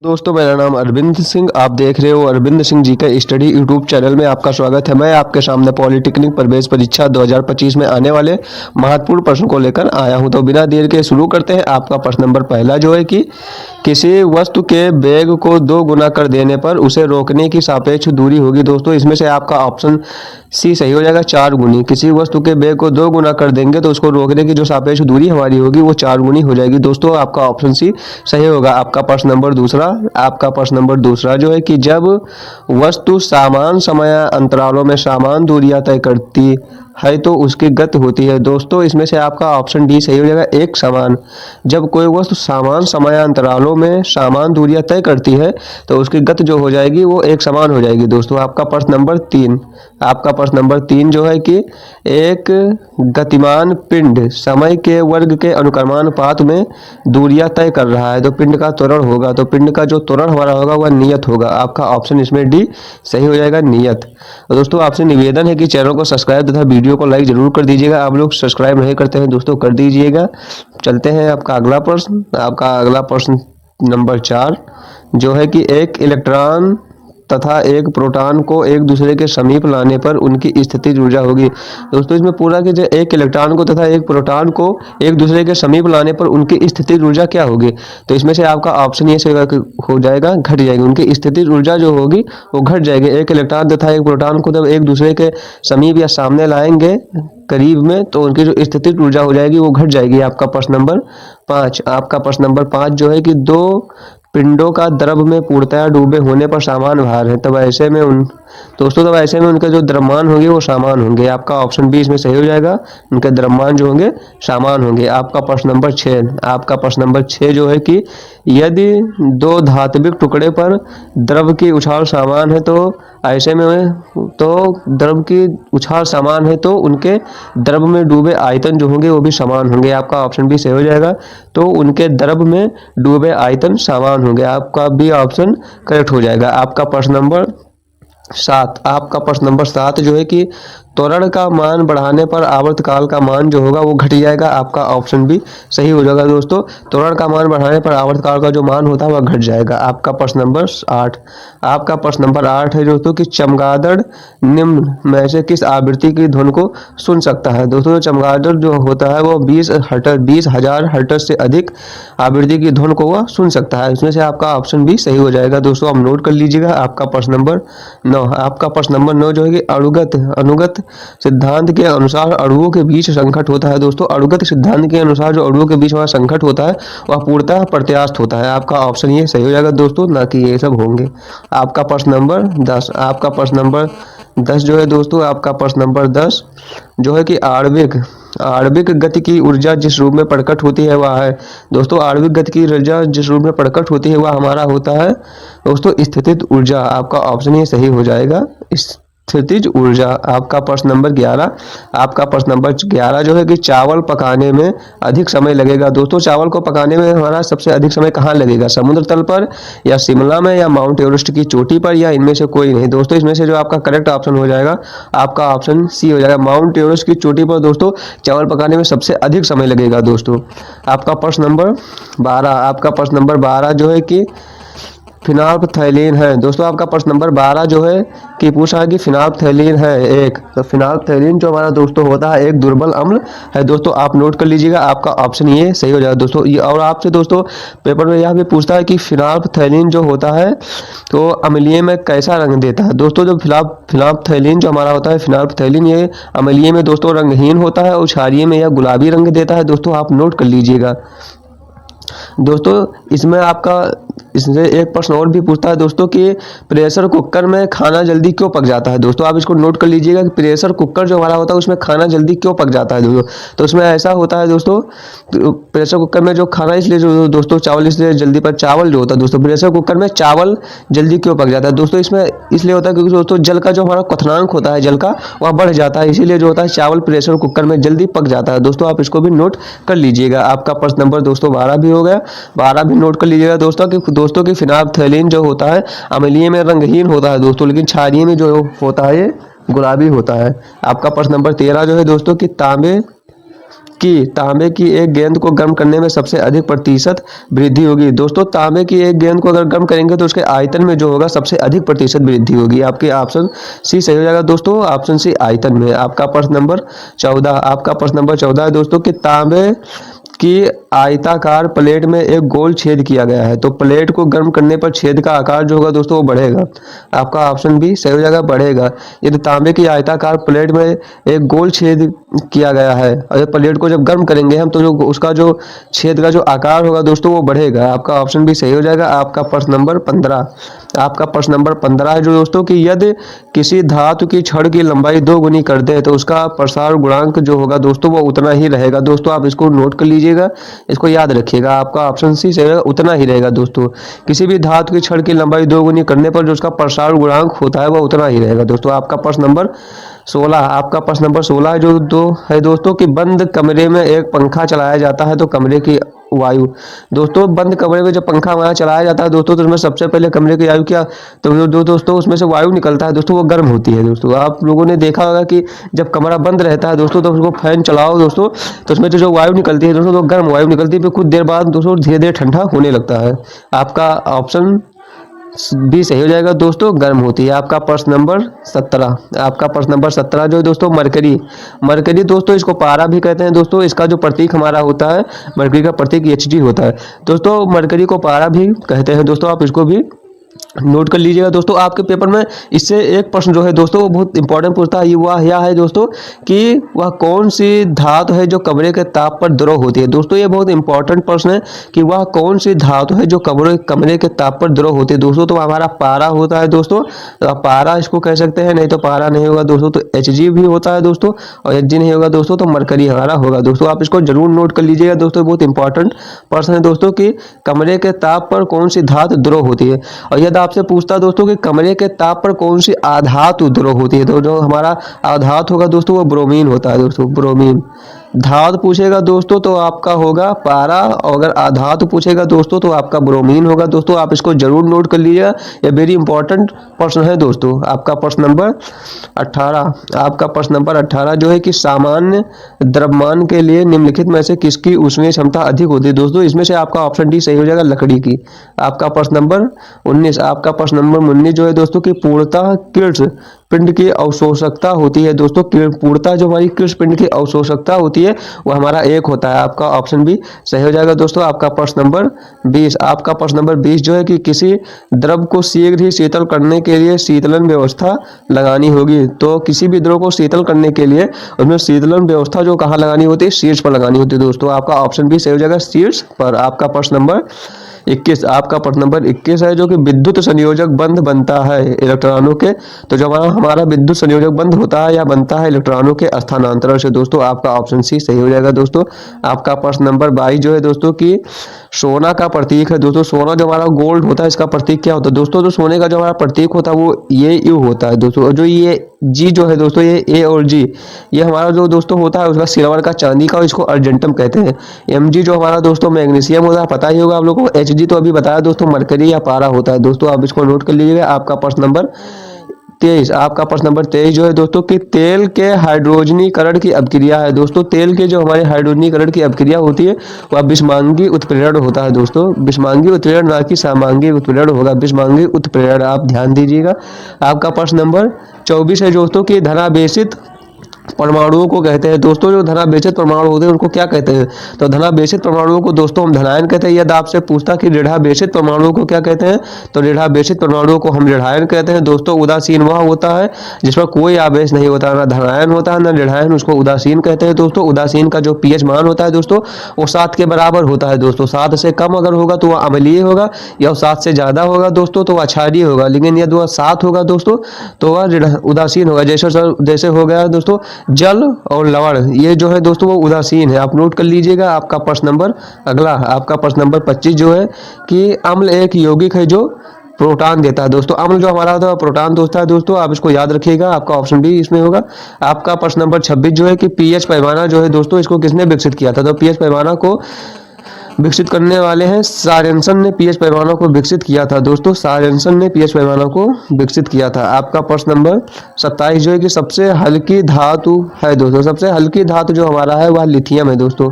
दोस्तों मेरा नाम अरविंद सिंह, आप देख रहे हो अरविंद सिंह जी का स्टडी यूट्यूब चैनल में आपका स्वागत है। मैं आपके सामने पॉलिटेक्निक प्रवेश परीक्षा 2025 में आने वाले महत्वपूर्ण प्रश्न को लेकर आया हूं। तो बिना देर के शुरू करते हैं। आपका प्रश्न नंबर पहला जो है कि किसी वस्तु के वेग को 2 गुना कर देने पर उसे रोकने की सापेक्ष दूरी होगी। दोस्तों इसमें से आपका ऑप्शन सी सही हो जाएगा, 4 गुनी। किसी वस्तु के वेग को 2 गुना कर देंगे तो उसको रोकने की जो सापेक्ष दूरी हमारी होगी वो 4 गुनी हो जाएगी। दोस्तों आपका ऑप्शन सी सही होगा। आपका प्रश्न नंबर दूसरा जो है कि जब वस्तु समान समय अंतरालों में समान दूरियां तय करती है तो उसकी गति होती है। दोस्तों इसमें से आपका ऑप्शन डी सही हो जाएगा, एक समान। जब कोई वस्तु समान समय अंतरालों में समान दूरियां तय करती है तो उसकी गति जो हो जाएगी वो एक समान हो जाएगी। दोस्तों आपका प्रश्न नंबर 3 जो है कि एक गतिमान पिंड समय के वर्ग के अनुक्रमानुपात में दूरियां तय कर रहा है तो पिंड का त्वरण होगा। तो पिंड का जो त्वरण हमारा होगा वह नियत होगा। आपका ऑप्शन इसमें डी सही हो जाएगा, नियत। तो दोस्तों आपसे निवेदन है कि चैनल को सब्सक्राइब तथा वीडियो को लाइक जरूर कर दीजिएगा। आप लोग सब्सक्राइब नहीं करते हैं दोस्तों, कर दीजिएगा। चलते हैं आपका अगला प्रश्न नंबर 4 जो है कि एक इलेक्ट्रॉन तथा एक प्रोटॉन को एक दूसरे के समीप लाने पर उनकी स्थितिज ऊर्जा होगी। दोस्तों इसमें पूरा कि एक इलेक्ट्रॉन को तथा एक प्रोटॉन को एक दूसरे के समीप लाने पर उनकी स्थितिज ऊर्जा क्या होगी। तो इसमें से आपका ऑप्शन ये हो जाएगा, घट जाएगी। उनकी स्थितिज ऊर्जा जो होगी वो घट जाएगी। एक इलेक्ट्रॉन तथा एक प्रोटॉन को जब एक दूसरे के समीप या सामने लाएंगे करीब में तो उनकी जो स्थितिज ऊर्जा हो जाएगी वो घट जाएगी। आपका प्रश्न नंबर 5 जो है कि 2 पिंडों का द्रव में पूर्णतः डूबे होने पर समान भार है तब ऐसे में उनके जो द्रव्यमान होंगे वो समान होंगे। आपका ऑप्शन बी इसमें सही हो जाएगा, उनके द्रव्यमान जो होंगे समान होंगे। आपका प्रश्न नंबर 6 जो है कि यदि 2 धात्विक टुकड़े पर द्रव की उछाल समान है तो ऐसे में द्रव की उछाल समान है तो उनके द्रव में डूबे आयतन जो होंगे वो भी समान होंगे। आपका ऑप्शन बी सही हो जाएगा, तो उनके द्रव में डूबे आयतन समान होंगे। आपका बी ऑप्शन करेक्ट हो जाएगा। आपका प्रश्न नंबर 7 जो है कि त्वरण का मान बढ़ाने पर आवर्तकाल का मान जो होगा वो घट जाएगा। आपका ऑप्शन भी सही हो जाएगा। दोस्तों त्वरण का मान बढ़ाने पर आवर्तकाल का जो मान होता है वह घट जाएगा। आपका प्रश्न नंबर 8 है दोस्तों कि चमगादड़ निम्न में से किस आवृत्ति की धुन को सुन सकता है। दोस्तों चमगादड़ जो होता है वो 20,000 हर्ट्ज से अधिक आवृत्ति की धुन को वह सुन सकता है। इसमें से आपका ऑप्शन भी सही हो जाएगा। दोस्तों आप नोट कर लीजिएगा। आपका प्रश्न नंबर 9 जो है कि अनुगत सिद्धांत के अनुसार अणुओं के बीच संघट होता है। दोस्तों अणुगत सिद्धांत के अनुसार जो अणुओं के बीच वहाँ संघट होता है वह पूर्णतः प्रत्यास्थ होता है। आपका ऑप्शन ये सही हो जाएगा दोस्तों, ना कि ये सब होंगे। आपका प्रश्न नंबर 10 जो है दोस्तों, आपका प्रश्न नंबर 10 जो है कि आणविक गति की ऊर्जा जिस रूप में प्रकट होती है वह है। दोस्तों आणविक गति की ऊर्जा जिस रूप में प्रकट होती है वह हमारा होता है दोस्तों स्थितिज ऊर्जा। आपका ऑप्शन ये सही हो जाएगा, स्थितिज ऊर्जा। आपका प्रश्न नंबर 11 जो है कि चावल पकाने में अधिक समय लगेगा। दोस्तों चावल को पकाने में हमारा सबसे अधिक समय कहाँ लगेगा, समुद्र तल पर या शिमला में या माउंट एवरेस्ट की चोटी पर या इनमें से कोई नहीं। दोस्तों इसमें से जो आपका करेक्ट ऑप्शन हो जाएगा आपका ऑप्शन सी हो जाएगा, माउंट एवरेस्ट की चोटी पर दोस्तों चावल पकाने में सबसे अधिक समय लगेगा। दोस्तों आपका प्रश्न नंबर 12 जो है कि फिनाल्फथैलीन है। दोस्तों आपका प्रश्न नंबर 12 जो है कि पूछा है कि फिनाल्फथैलीन है एक, तो फिनाल्फथैलीन जो हमारा दोस्तों होता है एक दुर्बल अम्ल है। दोस्तों आप नोट कर लीजिएगा। आपका ऑप्शन ये सही हो जाएगा दोस्तों। ये और आपसे दोस्तों पेपर में यह भी पूछता है कि फिनाल्फथैलीन जो होता है तो अम्लीय में कैसा रंग देता है। दोस्तों जो फिनाल्फथैलीन जो हमारा होता है फिनाल्फथैलीन ये अम्लीय में दोस्तों रंगहीन होता है और क्षारीय में यह गुलाबी रंग देता है। दोस्तों आप नोट कर लीजिएगा। दोस्तों इससे एक प्रश्न और भी पूछता है दोस्तों कि प्रेशर कुकर में खाना जल्दी क्यों पक जाता है। दोस्तों आप इसको नोट कर लीजिएगा कि प्रेशर कुकर जो हमारा होता है उसमें खाना जल्दी क्यों पक जाता है। दोस्तों तो उसमें ऐसा होता है दोस्तों, प्रेशर कुकर में जो खाना इसलिए जो दोस्तों चावल इसलिए जल्दी पर चावल जो होता है दोस्तों प्रेशर कुकर में चावल जल्दी क्यों पक जाता है। दोस्तों इसमें इसलिए होता है क्योंकि दोस्तों जल का जो हमारा क्वथनांक होता है जल का वह बढ़ जाता है, इसीलिए जो होता है चावल प्रेशर कुकर में जल्दी पक जाता है। दोस्तों आप इसको भी नोट कर लीजिएगा। आपका प्रश्न नंबर दोस्तों 12 भी हो गया। 12 भी नोट कर लीजिएगा दोस्तों की फिनाल्फथैलीन जो होता है अम्लीय में रंगहीन होता है दोस्तों, लेकिन क्षारीय में जो होता है ये गुलाबी होता है। आपका प्रश्न नंबर 13 जो है दोस्तों कि कि तांबे की एक गेंद को गर्म करने में सबसे अधिक प्रतिशत वृद्धि होगी। दोस्तों तांबे की एक गेंद को अगर गर्म करेंगे तो उसके आयतन में जो होगा सबसे अधिक प्रतिशत वृद्धि होगी। आपके ऑप्शन सी सही हो जाएगा दोस्तों, ऑप्शन सी आयतन में। आपका प्रश्न नंबर 14, आपका प्रश्न नंबर 14 है दोस्तों कि तांबे कि आयताकार प्लेट में एक गोल छेद किया गया है, तो प्लेट को गर्म करने पर छेद का आकार जो होगा दोस्तों वो बढ़ेगा। आपका ऑप्शन बी सही हो जाएगा, बढ़ेगा। यदि तांबे की आयताकार प्लेट में एक गोल छेद किया गया है और प्लेट को जब गर्म करेंगे हम तो जो उसका जो छेद का जो आकार होगा दोस्तों वो बढ़ेगा। आपका ऑप्शन भी सही हो जाएगा। आपका प्रश्न नंबर 15, आपका प्रश्न नंबर 15 है जो दोस्तों कि यदि किसी धातु की छड़ की लंबाई 2 गुनी कर दे तो उसका प्रसार गुणांक जो होगा दोस्तों वो उतना ही रहेगा। दोस्तों आप इसको नोट कर लीजिएगा, इसको याद रखिएगा। आपका ऑप्शन सी सही रहेगा, उतना ही रहेगा दोस्तों। किसी भी धातु की छड़ की लंबाई 2 गुनी करने पर जो उसका प्रसार गुणांक होता है वो उतना ही रहेगा दोस्तों। आपका प्रश्न नंबर 16, आपका प्रश्न नंबर 16 है जो है दोस्तों कि बंद कमरे में एक पंखा चलाया जाता है तो कमरे की वायु, दोस्तों बंद कमरे में जब पंखा हमारा चलाया जाता है दोस्तों तो उसमें सबसे पहले कमरे की वायु क्या तो दोस्तों उसमें से वायु निकलता है दोस्तों, वो गर्म होती है दोस्तों। आप लोगों ने देखा होगा कि जब कमरा बंद रहता है दोस्तों तो उसको फैन चलाओ दोस्तों तो उसमें जो वायु निकलती है दोस्तों तो गर्म वायु निकलती है, फिर कुछ देर बाद दोस्तों धीरे धीरे ठंडा होने लगता है। आपका ऑप्शन बी सही हो जाएगा दोस्तों, गर्म होती है। आपका प्रश्न नंबर 17, आपका प्रश्न नंबर 17 जो है दोस्तों मरकरी, मरकरी दोस्तों इसको पारा भी कहते हैं दोस्तों। इसका जो प्रतीक हमारा होता है मरकरी का प्रतीक Hg होता है दोस्तों। मरकरी को पारा भी कहते हैं दोस्तों, आप इसको भी नोट कर लीजिएगा दोस्तों। आपके पेपर में इससे एक प्रश्न जो है दोस्तों वो बहुत इंपॉर्टेंट पूछता है, वह यह है दोस्तों कि वह कौन सी धातु है जो कमरे के ताप पर द्रव होती है। दोस्तों ये बहुत इंपॉर्टेंट प्रश्न है कि वह कौन सी धातु है जो कमरे के ताप पर द्रव होती है दोस्तों। तो हमारा पारा होता है दोस्तों, तो आप पारा इसको कह सकते हैं, नहीं तो पारा नहीं होगा दोस्तों तो Hg भी होता है दोस्तों, और Hg नहीं होगा दोस्तों तो मरकरी हमारा होगा दोस्तों। आप इसको जरूर नोट कर लीजिएगा दोस्तों, बहुत इंपॉर्टेंट प्रश्न है दोस्तों कि कमरे के ताप पर कौन सी धातु द्रव होती है। और यदि आपसे पूछता दोस्तों कि कमरे के ताप पर कौन सी आधातु द्रव होती है, तो जो हमारा आधात होगा दोस्तों वो ब्रोमीन होता है दोस्तों, ब्रोमीन। धातु पूछेगा दोस्तों तो आपका होगा पारा, और अगर आधातु पूछेगा दोस्तों तो आपका ब्रोमीन होगा दोस्तों। आप इसको जरूर नोट कर लीजिएगा, ये वेरी इंपॉर्टेंट प्रश्न है दोस्तों। आपका प्रश्न नंबर 18, आपका प्रश्न नंबर 18 जो है कि सामान्य द्रव्यमान के लिए निम्नलिखित में से किसकी ऊष्मीय क्षमता अधिक होती है दोस्तों। इसमें से आपका ऑप्शन डी सही हो जाएगा, लकड़ी की। आपका प्रश्न नंबर 19, आपका प्रश्न नंबर 19 जो है दोस्तों कि पूर्णतः कृष्ण पिंड की अवशोषकता होती है दोस्तों। पूर्णतः जो हमारी कृष्ण पिंड की अवशोषकता होती है वो हमारा 1 होता है। आपका ऑप्शन भी सही हो जाएगा दोस्तों। आपका प्रश्न नंबर 20, आपका प्रश्न नंबर 20 जो है कि किसी द्रव को शीघ्र ही शीतल करने के लिए शीतलन व्यवस्था लगानी होगी, तो किसी भी द्रव को शीतल करने के लिए उसमें शीतलन व्यवस्था जो कहाँ लगानी होती है, शीर्ष पर लगानी होती है दोस्तों। आपका ऑप्शन भी सही हो जाएगा, शीर्ष पर। आपका प्रश्न नंबर 21, आपका प्रश्न नंबर 21 है जो कि विद्युत संयोजक बंध बनता है इलेक्ट्रॉनों के, तो जब हमारा विद्युत संयोजक बंध होता है या बनता है इलेक्ट्रॉनों के स्थानांतरण से दोस्तों। आपका ऑप्शन सी सही हो जाएगा दोस्तों। आपका प्रश्न नंबर 22 जो है दोस्तों कि सोना का प्रतीक है दोस्तों। सोना जो हमारा गोल्ड होता है इसका प्रतीक क्या होता है दोस्तों। तो सोने का जो हमारा प्रतीक होता है वो ये यू होता है दोस्तों, और जो ये जी जो है दोस्तों ये ए और जी ये हमारा जो दोस्तों होता है उसका सिल्वर का, चांदी का, इसको अर्जेंटम कहते हैं। Mg जो हमारा दोस्तों मैग्नीशियम होता है, पता ही होगा आप लोगों को। Hg तो अभी बताया दोस्तों मरकरी या पारा होता है दोस्तों, आप इसको नोट कर लीजिएगा। आपका प्रश्न नंबर 23, आपका प्रश्न नंबर 23 जो है दोस्तों कि तेल के हाइड्रोजनीकरण की अभिक्रिया है दोस्तों। तेल के जो हमारे हाइड्रोजनीकरण की अभिक्रिया होती है वह विषमांगी उत्प्रेरण होता है दोस्तों। विषमांगी उत्प्रेरण ना कि समांगी उत्प्रेरण होगा, विषमांगी उत्प्रेरण, आप ध्यान दीजिएगा। आपका प्रश्न नंबर 24 है दोस्तों कि धनावेशित परमाणुओं को कहते हैं दोस्तों। जो धनावेशित परमाणु होते हैं उनको क्या कहते हैं, तो धनावेशित परमाणुओं को दोस्तों हम धनायन कहते हैं। यदि आपसे पूछता कि ऋणावेशित परमाणुओं को क्या कहते हैं, तो ऋणावेशित परमाणुओं को हम ऋणायन कहते हैं दोस्तों। उदासीन वह होता है जिसमें कोई आवेश नहीं होता, ना धनायन होता है ना ऋणायन, उसको उदासीन कहते हैं दोस्तों। उदासीन का जो pH मान होता है दोस्तों वो 7 के बराबर होता है दोस्तों। 7 से कम अगर होगा तो वह अम्लीय होगा, या 7 से ज्यादा होगा दोस्तों तो वह क्षारीय होगा, लेकिन यदि वह 7 होगा दोस्तों तो वह उदासीन होगा। जैसे हो गया दोस्तों जल और लवण, ये जो है दोस्तों वो उदासीन है, आप नोट कर लीजिएगा। आपका प्रश्न नंबर अगला, आपका प्रश्न नंबर 25 जो है कि अम्ल एक यौगिक है जो प्रोटॉन देता है दोस्तों। अम्ल जो हमारा होता है प्रोटॉन दोस्त है दोस्तों, आप इसको याद रखिएगा। आपका ऑप्शन भी इसमें होगा। आपका प्रश्न नंबर 26 जो है कि pH पैमाना जो है दोस्तों इसको किसने विकसित किया था, तो pH पैमाना को विकसित करने वाले हैं। सॉरेनसन ने पीएच पैमानों को विकसित किया था दोस्तों, सॉरेनसन ने पीएच पैमानों को विकसित किया था। आपका प्रश्न नंबर 27 जो है कि सबसे हल्की धातु है दोस्तों, सबसे हल्की धातु जो हमारा है वह लिथियम है दोस्तों,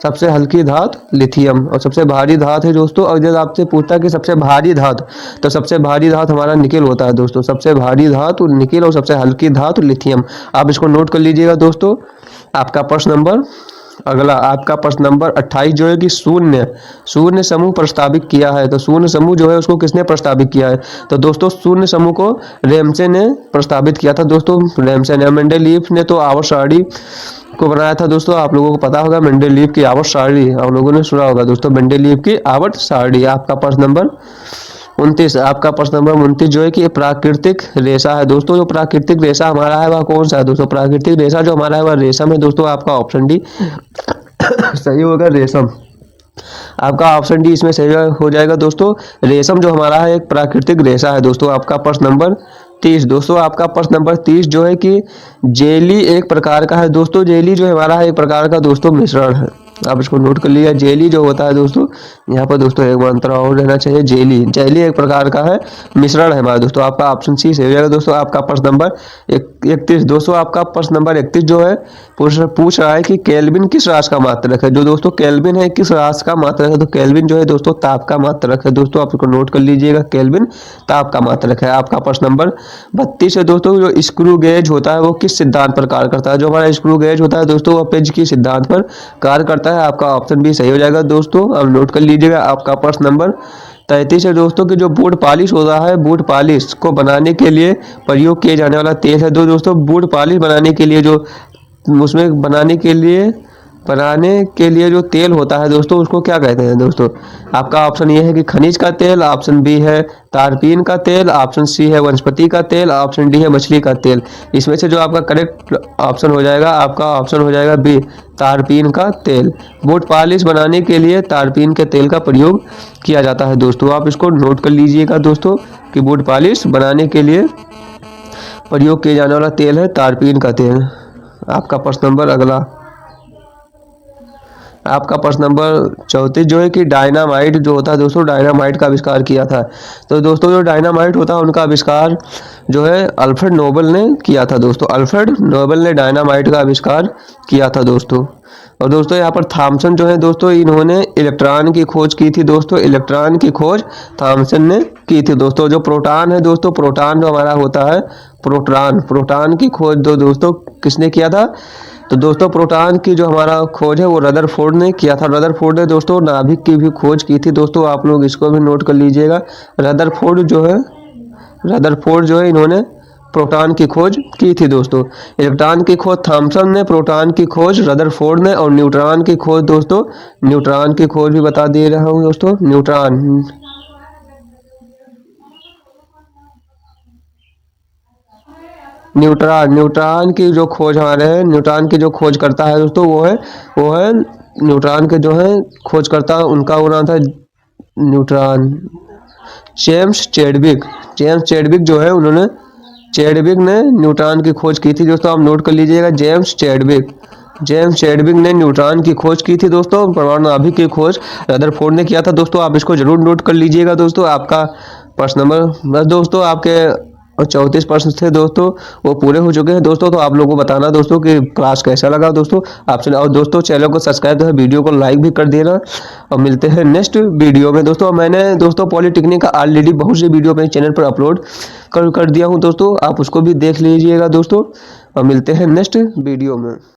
सबसे हल्की धातु लिथियम। और सबसे भारी धातु है दोस्तों, और जब आपसे पूछता है कि सबसे भारी धातु, तो सबसे भारी धातु हमारा निकेल होता है दोस्तों, सबसे भारी धातु निकेल और सबसे हल्की धातु लिथियम। आप इसको नोट कर लीजिएगा दोस्तों। आपका प्रश्न नंबर अगला, आपका प्रश्न नंबर 28 जो है कि शून्य समूह प्रस्तावित किया है। तो शून्य समूह जो है उसको किसने प्रस्तावित किया है? तो दोस्तों शून्य समूह को रेमसे ने प्रस्तावित किया था दोस्तों, रेमसे ने। मेंडलीफ ने तो आवर्त सारणी को बनाया था दोस्तों, आप लोगों को पता होगा मेंडलीफ की आवर्त सारणी, आप लोगों ने सुना होगा दोस्तों मेंडलीफ की आवर्त सारणी। आपका प्रश्न नंबर 29, आपका प्रश्न नंबर 29 जो है कि प्राकृतिक रेशा है दोस्तों, जो प्राकृतिक रेशा हमारा है वह कौन सा है दोस्तों? प्राकृतिक रेशा जो हमारा है वह रेशम है दोस्तों। आपका ऑप्शन डी सही होगा, रेशम। आपका ऑप्शन डी इसमें सही हो जाएगा दोस्तों। रेशम जो हमारा है एक प्राकृतिक रेशा है दोस्तों। आपका प्रश्न नंबर 30 दोस्तों, आपका प्रश्न नंबर 30 जो है कि जेली एक प्रकार का है दोस्तों, जेली जो हमारा है एक प्रकार का दोस्तों मिश्रण है। आप इसको नोट कर लीजिए। जेली जो होता है दोस्तों, यहाँ पर दोस्तों एक मंत्र और रहना चाहिए, जेली, जेली एक प्रकार का है मिश्रण है हमारा दोस्तों। आपका ऑप्शन सी सही हो जाएगा दोस्तों। आपका प्रश्न नंबर 31 दोस्तों, आपका प्रश्न नंबर 31 जो है पूछ रहा है कि केल्विन किस राशि का मात्रक है। जो दोस्तों केल्विन है किस राशि का मात्रक है? तो केल्विन जो है दोस्तों ताप का मात्रक है दोस्तों, आप इसको नोट कर लीजिएगा, केल्विन ताप का मात्रक है। आपका प्रश्न नंबर 32 है दोस्तों, जो स्क्रू गेज होता है वो किस सिद्धांत पर कार्य करता है? जो हमारा स्क्रू गेज होता है दोस्तों वो पेज की सिद्धांत पर कार्य करता है। आपका ऑप्शन भी सही हो जाएगा दोस्तों, आप नोट कर लीजिएगा। आपका प्रश्न नंबर 33 है दोस्तों कि जो बूट पॉलिश होता है, बूट पॉलिश को बनाने के लिए प्रयोग किए जाने वाला तेल है दोस्तों, बूट पॉलिश बनाने के लिए जो उसमें बनाने के लिए जो तेल होता है दोस्तों उसको क्या कहते हैं दोस्तों? आपका ऑप्शन ये है कि खनिज का तेल, ऑप्शन बी है तारपीन का तेल, ऑप्शन सी है वनस्पति का तेल, ऑप्शन डी है मछली का तेल। इसमें से जो आपका करेक्ट ऑप्शन हो जाएगा, आपका ऑप्शन हो जाएगा बी, तारपीन का तेल। बूट पॉलिश बनाने के लिए तारपीन के तेल का प्रयोग किया जाता है दोस्तों। आप इसको नोट कर लीजिएगा दोस्तों कि बूट पॉलिश बनाने के लिए प्रयोग किया जाने वाला तेल है तारपीन का तेल। आपका प्रश्न नंबर अगला, आपका प्रश्न नंबर 34 जो है कि डायनामाइट जो होता है दोस्तों, डायनामाइट का आविष्कार किया था। तो दोस्तों जो डायनामाइट होता है उनका आविष्कार जो है अल्फ्रेड नोबेल ने किया था दोस्तों, अल्फ्रेड नोबेल ने डायनामाइट का आविष्कार किया था दोस्तों। और दोस्तों यहाँ पर थॉमसन जो है दोस्तों, इन्होंने इलेक्ट्रॉन की खोज की थी दोस्तों, इलेक्ट्रॉन की खोज थॉमसन ने की थी दोस्तों। जो प्रोटॉन है दोस्तों, प्रोटॉन जो हमारा होता है प्रोटॉन की खोज दोस्तों किसने किया था? तो दोस्तों प्रोटॉन की जो हमारा खोज है वो रदरफोर्ड ने किया था। रदरफोर्ड ने दोस्तों नाभिक की भी खोज की थी दोस्तों, आप लोग इसको भी नोट कर लीजिएगा। रदरफोर्ड जो है इन्होंने प्रोटॉन की खोज की थी दोस्तों। इलेक्ट्रॉन की खोज थॉमसन ने, प्रोटॉन की खोज रदरफोर्ड ने, और न्यूट्रॉन की खोज दोस्तों, न्यूट्रॉन की खोज भी बता दे रहा हूँ दोस्तों, न्यूट्रॉन की जो खोज हमारे हैं, न्यूट्रॉन की जो खोज करता है दोस्तों वो है न्यूट्रॉन के जो है खोज करता है उनका वो नाम था न्यूट्रॉन, जेम्स चैडविक जो है उन्होंने, चैडविक ने न्यूट्रॉन की खोज की थी दोस्तों। आप नोट कर लीजिएगा, जेम्स चैडविक ने न्यूट्रॉन की खोज की थी दोस्तों। परमाणु नाभिक की खोज रदरफोर्ड ने किया था दोस्तों, आप इसको जरूर नोट कर लीजिएगा दोस्तों। आपका प्रश्न नंबर बस दोस्तों आपके 34 प्रश्न थे दोस्तों वो पूरे हो चुके हैं दोस्तों। तो आप लोगों को बताना दोस्तों कि क्लास कैसा लगा दोस्तों आपसे, और दोस्तों चैनल को सब्सक्राइब तो है, वीडियो को लाइक भी कर देना। और मिलते हैं नेक्स्ट वीडियो में दोस्तों। मैंने दोस्तों पॉलिटेक्निक का ऑलरेडी बहुत सी वीडियो अपने चैनल पर अपलोड कर दिया हूँ दोस्तों, आप उसको भी देख लीजिएगा दोस्तों। और मिलते हैं नेक्स्ट वीडियो में।